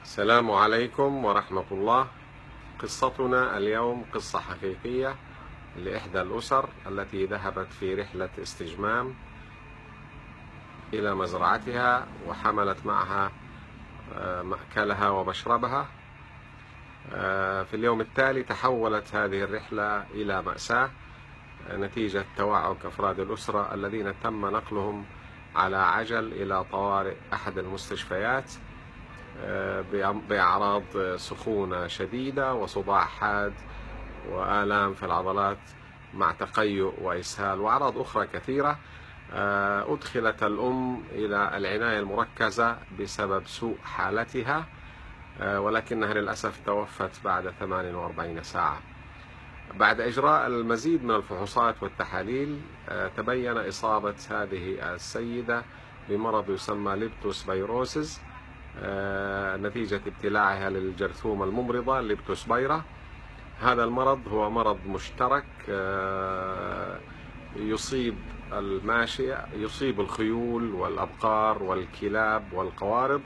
السلام عليكم ورحمة الله. قصتنا اليوم قصة حقيقية لإحدى الأسر التي ذهبت في رحلة استجمام إلى مزرعتها وحملت معها مأكلها ومشربها. في اليوم التالي تحولت هذه الرحلة إلى مأساة نتيجة توعك أفراد الأسرة الذين تم نقلهم على عجل إلى طوارئ أحد المستشفيات بأعراض سخونة شديدة وصداع حاد وآلام في العضلات مع تقيؤ وإسهال وأعراض أخرى كثيرة. أدخلت الأم إلى العناية المركزة بسبب سوء حالتها، ولكنها للأسف توفت بعد 48 ساعة. بعد إجراء المزيد من الفحوصات والتحاليل تبين إصابة هذه السيدة بمرض يسمى ليبتوسبيروسيس نتيجة ابتلاعها للجرثومة الممرضة الليبتوسبيرا. هذا المرض هو مرض مشترك يصيب الماشية، يصيب الخيول والأبقار والكلاب والقوارض،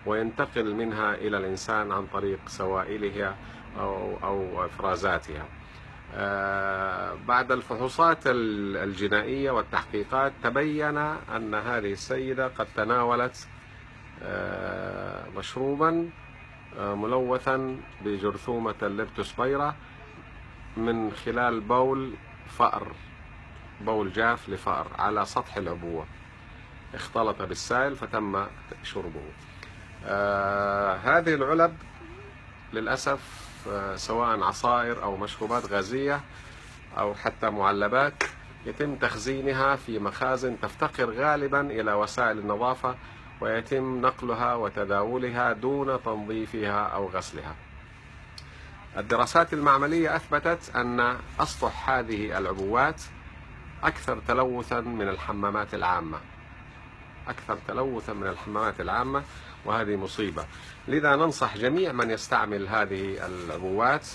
وينتقل منها إلى الإنسان عن طريق سوائلها أو إفرازاتها. بعد الفحوصات الجنائية والتحقيقات تبين أن هذه السيدة قد تناولت مشروبا ملوثا بجرثومة الليبتوسبيرا من خلال بول فأر، بول جاف لفأر على سطح العبوة، اختلط بالسائل فتم شربه. هذه العلب للأسف سواء عصائر أو مشروبات غازية أو حتى معلبات يتم تخزينها في مخازن تفتقر غالبا إلى وسائل النظافة، ويتم نقلها وتداولها دون تنظيفها أو غسلها. الدراسات المعملية أثبتت أن أسطح هذه العبوات أكثر تلوثا من الحمامات العامة، أكثر تلوثا من الحمامات العامة، وهذه مصيبة. لذا ننصح جميع من يستعمل هذه العبوات،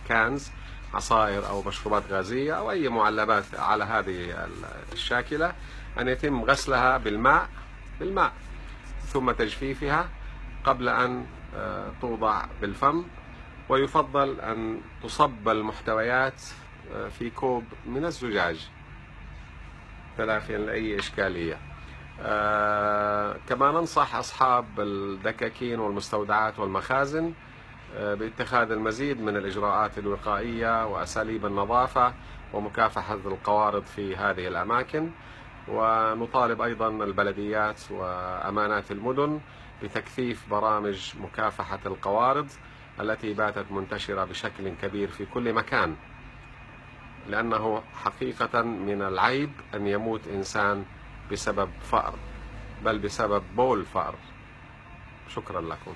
كانز، عصائر أو مشروبات غازية أو أي معلبات على هذه الشاكلة، أن يتم غسلها بالماء ثم تجفيفها قبل أن توضع بالفم، ويفضل أن تصب المحتويات في كوب من الزجاج تلافيا لأي إشكالية. كما ننصح أصحاب الدكاكين والمستودعات والمخازن باتخاذ المزيد من الإجراءات الوقائية وأساليب النظافة ومكافحة القوارض في هذه الأماكن. ونطالب أيضا البلديات وأمانات المدن بتكثيف برامج مكافحة القوارض التي باتت منتشرة بشكل كبير في كل مكان، لأنه حقيقة من العيب أن يموت إنسان بسبب فأر، بل بسبب بول فأر. شكرا لكم.